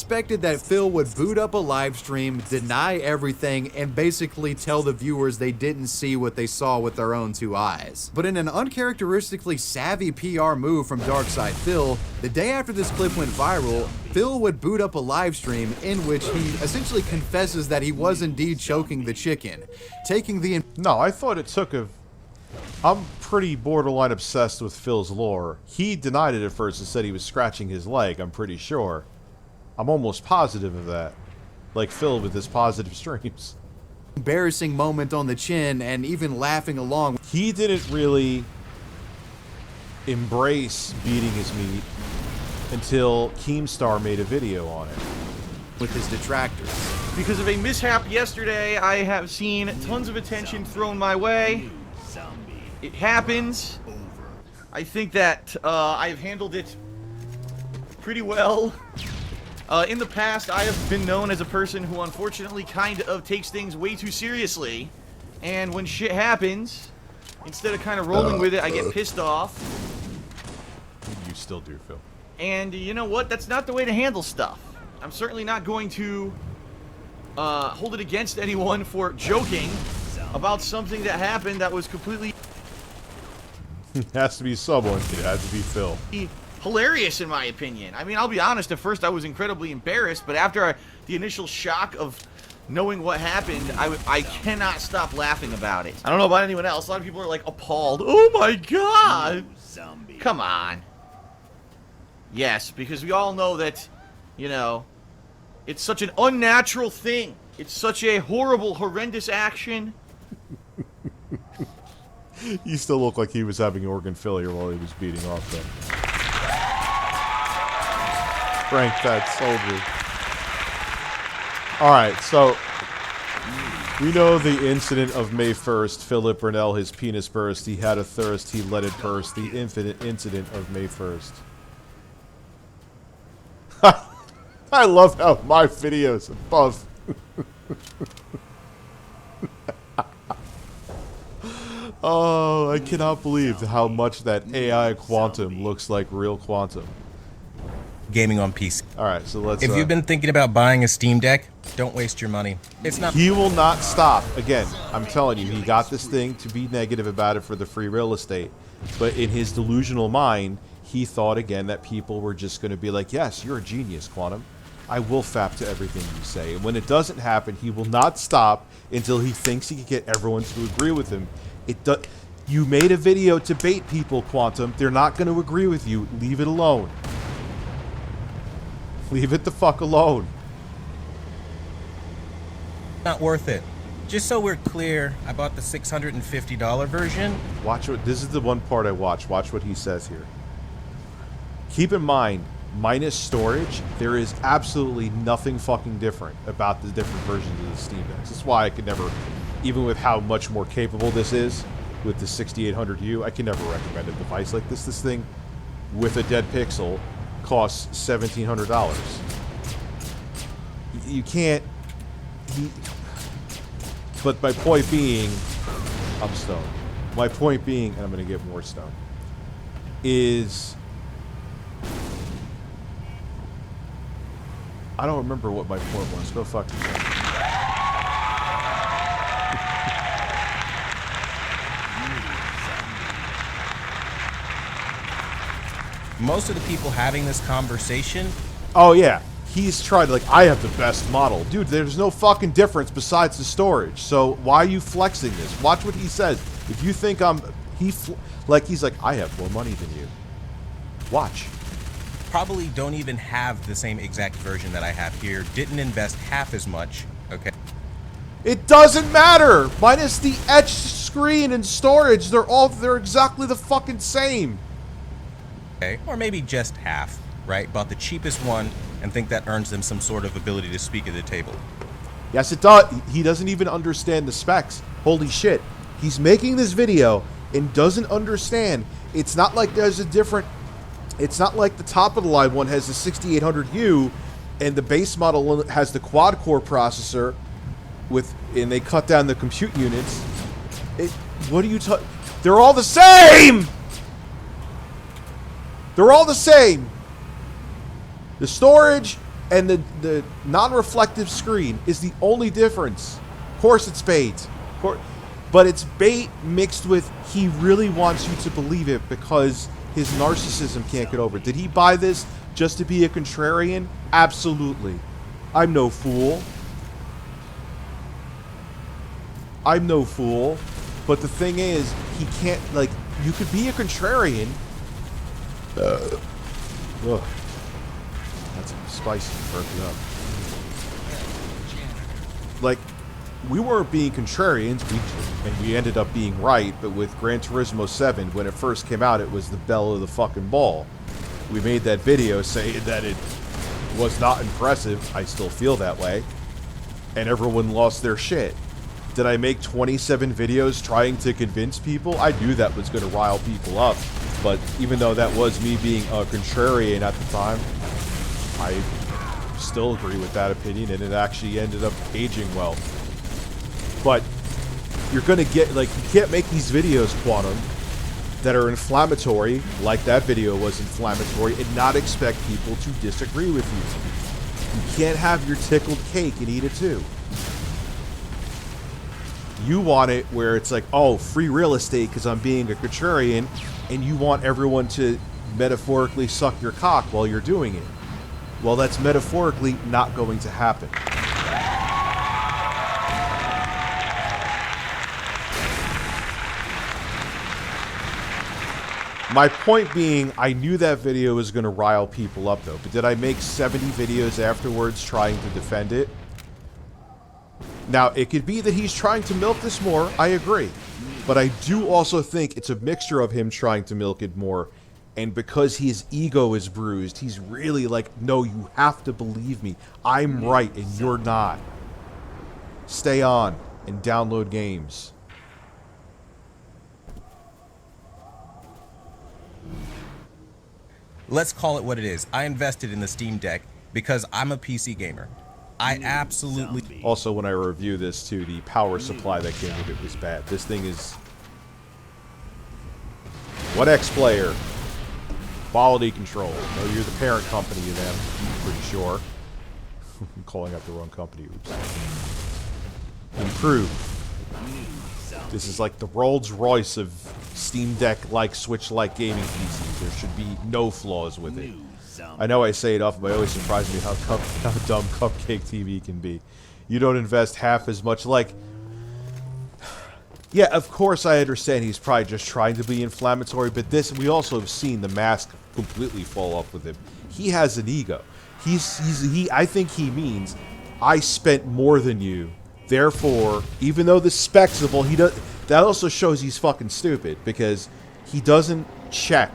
expected that Phil would boot up a live stream, deny everything, and basically tell the viewers they didn't see what they saw with their own two eyes. But in an uncharacteristically savvy PR move from Darkside Phil, the day after this clip went viral, Phil would boot up a live stream in which he essentially confesses that he was indeed choking the chicken, taking the... No, I thought it took a... I'm pretty borderline obsessed with Phil's lore. He denied it at first and said he was scratching his leg, I'm pretty sure. I'm almost positive of that. Like Phil with his positive streams. Embarrassing moment on the chin and even laughing along. He didn't really embrace beating his meat until Keemstar made a video on it. With his detractors. Because of a mishap yesterday, I have seen tons of attention thrown my way. It happens. I think that I've handled it pretty well. In the past, I have been known as a person who unfortunately kind of takes things way too seriously. And when shit happens, instead of kind of rolling with it, I get pissed off. You still do, Phil. And you know what? That's not the way to handle stuff. I'm certainly not going to hold it against anyone for joking about something that happened that was completely... It has to be someone. It has to be Phil. hilarious, in my opinion. I mean, I'll be honest, at first I was incredibly embarrassed, but after the initial shock of knowing what happened, I cannot stop laughing about it. I don't know about anyone else. A lot of people are, like, appalled. Oh my god! Come on. Yes, because we all know that, you know, it's such an unnatural thing. It's such a horrible, horrendous action. You still look like he was having organ failure while he was beating off them. Frank, that soldier. Alright, so we know the incident of May 1st. Philip Burnell, his penis burst. He had a thirst. He let it burst. The infinite incident of May 1st. I love how my videos above. Oh, I cannot believe how much that AI Quantum looks like real Quantum. Gaming on PC. Alright, so let's... If you've been thinking about buying a Steam Deck, don't waste your money. It's not... He will not stop. Again, I'm telling you, he got this thing to be negative about it for the free real estate. But in his delusional mind, he thought again that people were just going to be like, yes, you're a genius, Quantum. I will fap to everything you say. And when it doesn't happen, he will not stop until he thinks he can get everyone to agree with him. You made a video to bait people, Quantum. They're not going to agree with you. Leave it alone. Leave it the fuck alone. Not worth it. Just so we're clear, I bought the $650 version. Watch what... This is the one part I watch. Watch what he says here. Keep in mind, minus storage, there is absolutely nothing fucking different about the different versions of the Steam Deck. That's why I could never... Even with how much more capable this is, with the 6800U, I can never recommend a device like this. This thing, with a dead pixel, costs $1,700. You can't... But my point being... I'm stoned. My point being, and I'm going to get more stoned, is... I don't remember what my point was. Go fuck yourself. Most of the people having this conversation... Oh, yeah. He's tried, like, I have the best model. Dude, there's no fucking difference besides the storage. So why are you flexing this? Watch what he says. If you think I'm... He's like, I have more money than you. Watch. Probably don't even have the same exact version that I have here. Didn't invest half as much. Okay. It doesn't matter! Minus the etched screen and storage. They're exactly the fucking same. Okay. Or maybe just half, right? Bought the cheapest one and think that earns them some sort of ability to speak at the table. Yes, it does. He doesn't even understand the specs. Holy shit. He's making this video and doesn't understand. It's not like there's a different... It's not like the top of the line one has the 6800U and the base model has the quad-core processor and they cut down the compute units. What are you talking... They're all the same! They're all the same. The storage, And the non-reflective screen is the only difference. Of course it's bait. But it's bait mixed with he really wants you to believe it because his narcissism can't get over it. Did he buy this just to be a contrarian? Absolutely. I'm no fool. I'm no fool. But the thing is, he can't, like, you could be a contrarian. Ugh. That's spicy. Burp it up. Like, we weren't being contrarians, and we ended up being right, but with Gran Turismo 7, when it first came out, it was the belle of the fucking ball. We made that video saying that it was not impressive. I still feel that way. And everyone lost their shit. Did I make 27 videos trying to convince people? I knew that was going to rile people up. But even though that was me being a contrarian at the time, I still agree with that opinion, and it actually ended up aging well. But you're going to get, like, you can't make these videos, Quantum, that are inflammatory, like that video was inflammatory, and not expect people to disagree with you. You can't have your tickled cake and eat it too. You want it where it's like, oh, free real estate because I'm being a contrarian, and you want everyone to metaphorically suck your cock while you're doing it. Well, that's metaphorically not going to happen. My point being, I knew that video was going to rile people up, though. But did I make 70 videos afterwards trying to defend it? Now, it could be that he's trying to milk this more. I agree. But I do also think it's a mixture of him trying to milk it more. And because his ego is bruised, he's really like, no, you have to believe me. I'm right and you're not. Stay on and download games. Let's call it what it is. I invested in the Steam Deck because I'm a PC gamer. I absolutely... Also, when I review this, too, the power supply that came with it was bad. This thing is... What X-Player? Quality control. No, you're the parent company of them, I'm pretty sure. I'm calling out the wrong company. Oops. Improve. This is like the Rolls Royce of Steam Deck-like, Switch-like gaming PCs. There should be no flaws with it. I know I say it often, but it always surprises me how dumb Cupcake TV can be. You don't invest half as much. Like, yeah, of course I understand he's probably just trying to be inflammatory, but this, we also have seen the mask completely fall off with him. He has an ego. I think he means, I spent more than you. Therefore, even though the specs of all, that also shows he's fucking stupid, because he doesn't check.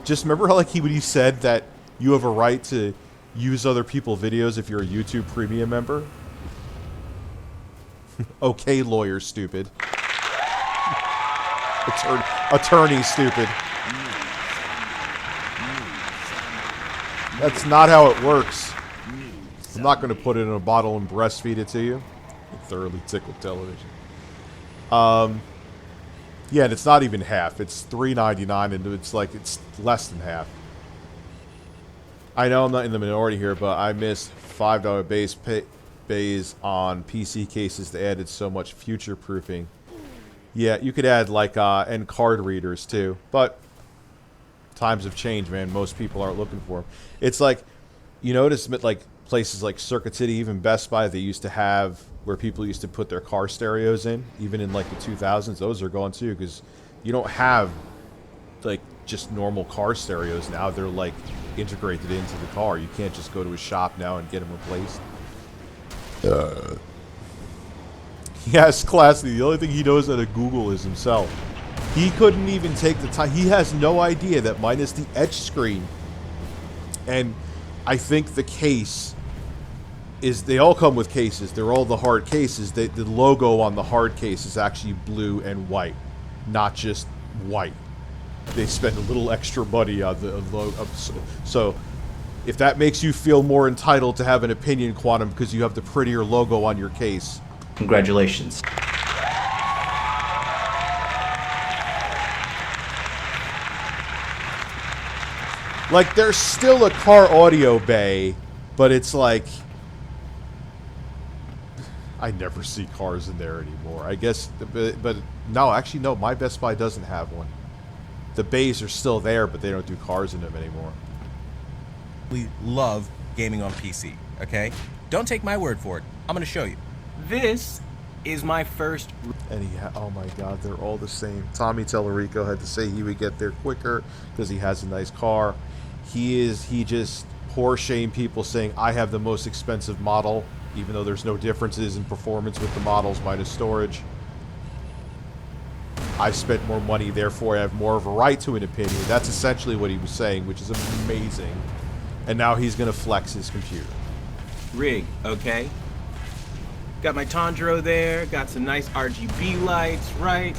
Just remember how, like, when he said that you have a right to use other people's videos if you're a YouTube Premium member? Okay, lawyer, stupid. Attorney, stupid. That's not how it works. I'm not going to put it in a bottle and breastfeed it to you. Thoroughly tickled television. Yeah, and it's not even half. It's $3.99, and it's like it's less than half. I know I'm not in the minority here, but I missed $5 base bays on PC cases that added so much future proofing. Yeah, you could add like and card readers too, but times have changed, man. Most people aren't looking for them. It's like, you notice like places like Circuit City, even Best Buy, they used to have where people used to put their car stereos in, even in like the 2000s. Those are gone too, because you don't have like just normal car stereos now. They're like integrated into the car. You can't just go to a shop now and get them replaced. Yes, classy. The only thing he knows how to Google is himself. He couldn't even take the time. He has no idea that minus the etch screen, and I think the case is, they all come with cases. They're all the hard cases. The logo on the hard case is actually blue and white, not just white. They spend a little extra money on the logo. So if that makes you feel more entitled to have an opinion, Quantum, because you have the prettier logo on your case, congratulations. like, there's still a car audio bay But it's like, I never see cars in there anymore. I guess, but no, actually no, my Best Buy doesn't have one. The bays are still there, but they don't do cars in them anymore. We love gaming on PC, okay? Don't take my word for it. I'm gonna show you. This is my first. And oh my god, they're all the same. Tommy Tellerico had to say he would get there quicker because he has a nice car. He just poor shame people saying I have the most expensive model, even though there's no differences in performance with the models minus storage. I spent more money, therefore I have more of a right to an opinion. That's essentially what he was saying, which is amazing. And now he's going to flex his computer. Rig, okay? Got my Tondro there, got some nice RGB lights, right?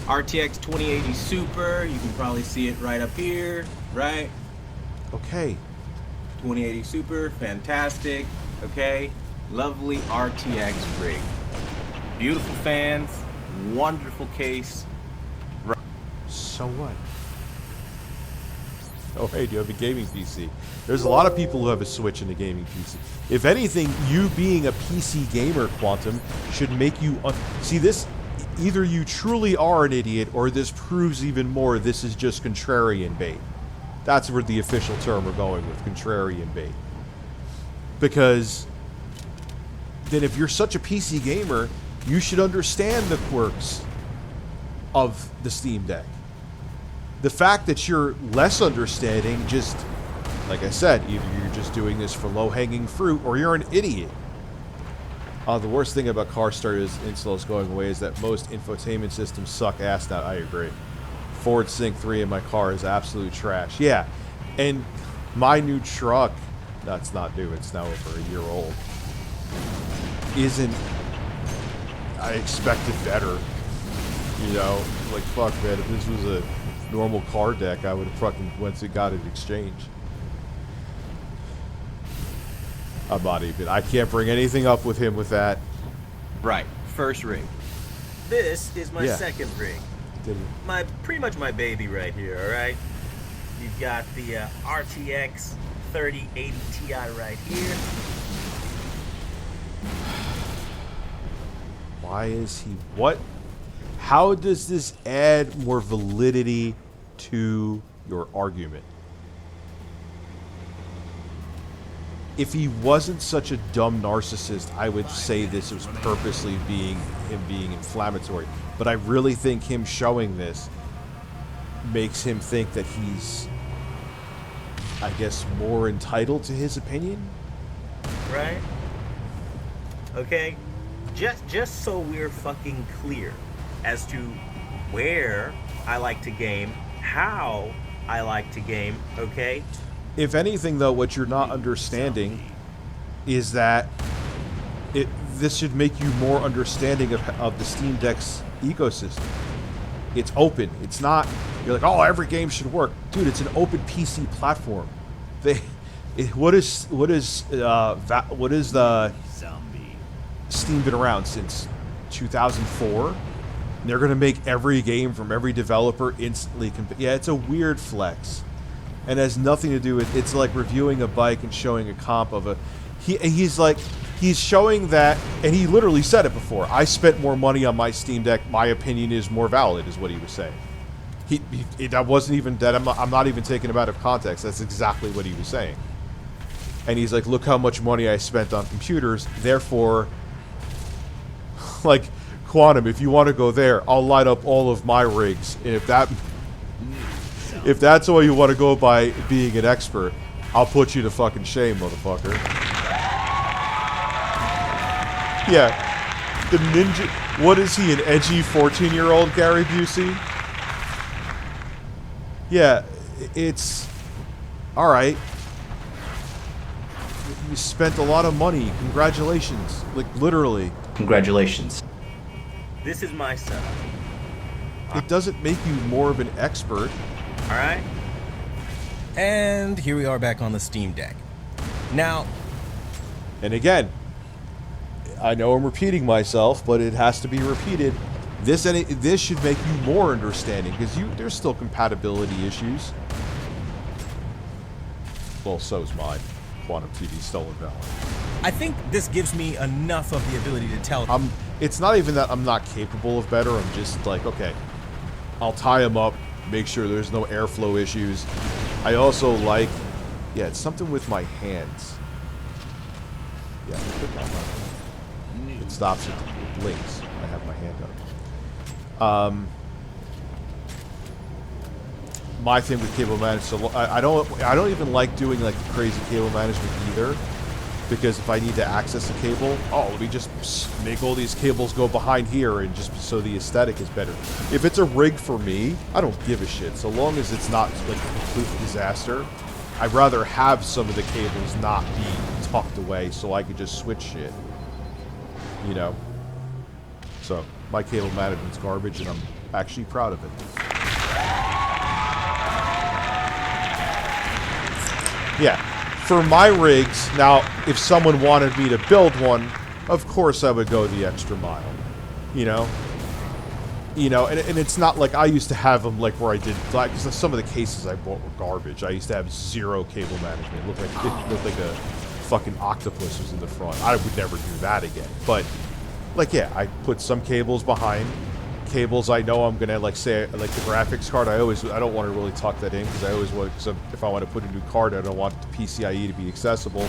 RTX 2080 Super, you can probably see it right up here, right? Okay. 2080 Super, fantastic, okay? Lovely RTX rig. Beautiful fans, wonderful case. So what? Oh, hey, do you have a gaming PC? There's a lot of people who have a Switch and a gaming PC. If anything, you being a PC gamer, Quantum, should make you... See, this... Either you truly are an idiot, or this proves even more this is just contrarian bait. That's where the official term we're going with, contrarian bait. Because... then if you're such a PC gamer, you should understand the quirks of the Steam Deck. The fact that you're less understanding, just, like I said, either you're just doing this for low-hanging fruit, or you're an idiot. The worst thing about car starters installs going away is that most infotainment systems suck ass now. I agree. Ford Sync 3 in my car is absolute trash. Yeah, and my new truck, that's not new, it's now over a year old, isn't... I expected better. You know, like, fuck, man, if this was a normal car deck, I would have fucking once it got it exchanged. I'm not even. I can't bring anything up with him with that. Right, first rig. This is my Yeah. second rig. Didn't. Pretty much my baby right here, alright? You've got the RTX 3080 Ti right here. Why is he... What? How does this add more validity to your argument? If he wasn't such a dumb narcissist, I would say this was purposely him being inflammatory. But I really think him showing this makes him think that he's, I guess, more entitled to his opinion? Right? Okay? Just so we're fucking clear as to where I like to game, how I like to game, okay? If anything, though, what you're not understanding is that this should make you more understanding of the Steam Deck's ecosystem. It's open. It's not... You're like, oh, every game should work. Dude, it's an open PC platform. What is the... Steam been around since 2004? And they're going to make every game from every developer instantly... Yeah, it's a weird flex. And has nothing to do with... It's like reviewing a bike and showing a comp of a... He's showing that... And he literally said it before. I spent more money on my Steam Deck. My opinion is more valid, is what he was saying. That wasn't even... That I'm not even taking him out of context. That's exactly what he was saying. And he's like, look how much money I spent on computers. Therefore... Like, Quantum, if you want to go there, I'll light up all of my rigs. And if that's all you want to go by being an expert, I'll put you to fucking shame, motherfucker. Yeah. The ninja... What is he, an edgy 14-year-old Gary Busey? Yeah, it's... Alright. You spent a lot of money. Congratulations. Like, literally. Congratulations. This is my setup, It doesn't make you more of an expert. alright? And here we are back on the Steam Deck. Now, And again, I know I'm repeating myself, but it has to be repeated. This should make you more understanding, because there's still compatibility issues. Well, so's mine. Quantum TV Stolen Valor. I think this gives me enough of the ability to tell. It's not even that I'm not capable of better. I'm just like, okay, I'll tie them up, make sure there's no airflow issues. I also like, yeah, it's something with my hands. Yeah, it stops it, it blinks. I have my hand up. My thing with cable management, so I don't even like doing like crazy cable management either, because if I need to access a cable, oh, let me just make all these cables go behind here, and just so the aesthetic is better. If it's a rig for me, I don't give a shit, so long as it's not like a complete disaster. I'd rather have some of the cables not be tucked away so I could just switch shit, you know. So my cable management's garbage, and I'm actually proud of it. Yeah, for my rigs, now, if someone wanted me to build one, of course I would go the extra mile, you know? You know, and it's not like I used to have them like where I did, because some of the cases I bought were garbage. I used to have zero cable management. It looked like a fucking octopus was in the front. I would never do that again. But, like, yeah, I put some cables behind. Cables I know I'm gonna, like, say, like the graphics card, I don't want to really tuck that in, because I always want, because if I want to put a new card, I don't want the PCIe to be accessible.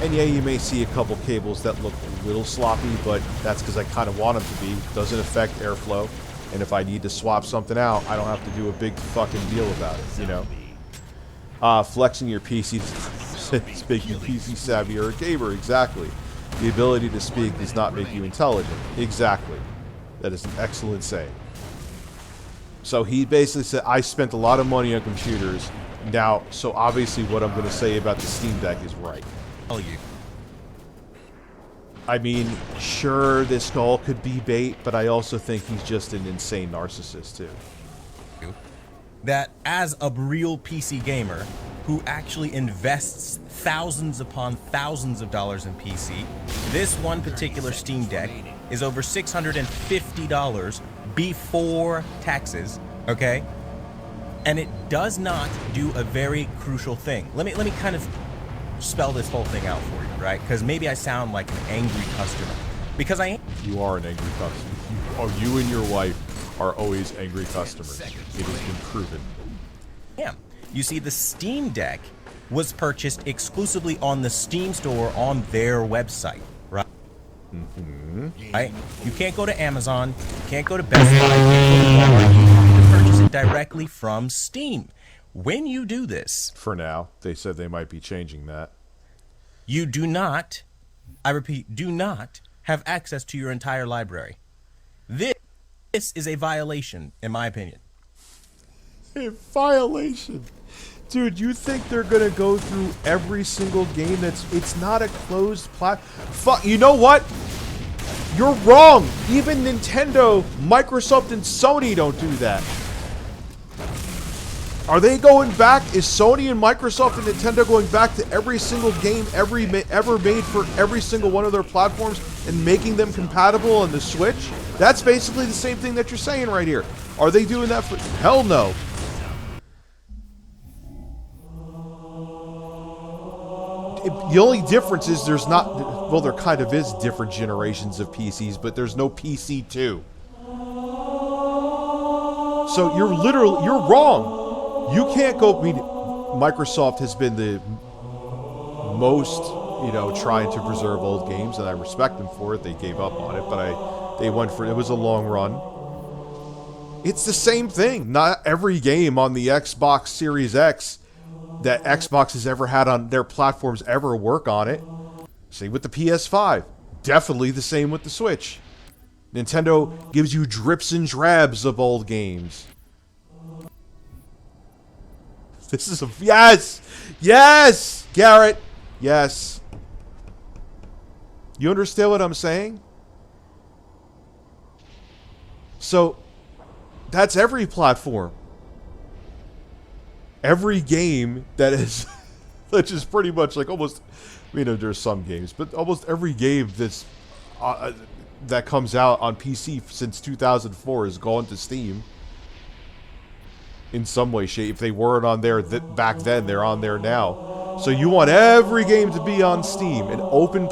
And yeah, you may see a couple cables that look a little sloppy, but that's because I kind of want them to be. It doesn't affect airflow, and if I need to swap something out, I don't have to do a big fucking deal about it, you know? Flexing your PC does make you PC savvy or a gamer, exactly. The ability to speak does not make you intelligent, exactly. That is an excellent saying. So he basically said, I spent a lot of money on computers. Now, so obviously what I'm going to say about the Steam Deck is right. You. I mean, sure, this all could be bait, but I also think he's just an insane narcissist, too. That as a real PC gamer who actually invests thousands upon thousands of dollars in PC, this one particular Steam Deck is over $650 before taxes, okay? And it does not do a very crucial thing. Let me kind of spell this whole thing out for you, right? Because maybe I sound like an angry customer. Because I am. You are an angry customer. You and your wife are always angry customers. It has been proven. Yeah. You see, the Steam Deck was purchased exclusively on the Steam store on their website, right? Right? You can't go to Amazon, you can't go to Best Buy, you can't go to Walmart, you have to purchase it directly from Steam. When you do this, for now, they said they might be changing that. You do not, I repeat, do not have access to your entire library. This is a violation, in my opinion. A violation? Dude, you think they're gonna go through every single game it's not a closed fuck, you know what? You're wrong! Even Nintendo, Microsoft, and Sony don't do that. Are they going back? Is Sony and Microsoft and Nintendo going back to every single game ever made for every single one of their platforms and making them compatible on the Switch? That's basically the same thing that you're saying right here. Are they doing that for... Hell no. The only difference is there's not... Well, there kind of is different generations of PCs, but there's no PC2. So you're wrong. You can't go... I mean, Microsoft has been the most, you know, trying to preserve old games, and I respect them for it. They gave up on it, but they went for it. It was a long run. It's the same thing. Not every game on the Xbox Series X that Xbox has ever had on their platforms ever work on it. Same with the PS5. Definitely the same with the Switch. Nintendo gives you drips and drabs of old games. This is a... Yes! Yes! Garrett! Yes. You understand what I'm saying? So, that's every platform. Every game that is... Which is pretty much like almost... I mean, there's some games, but almost every game that's... that comes out on PC since 2004 has gone to Steam. In some way, shape. If they weren't on there back then, they're on there now. So you want every game to be on Steam, an open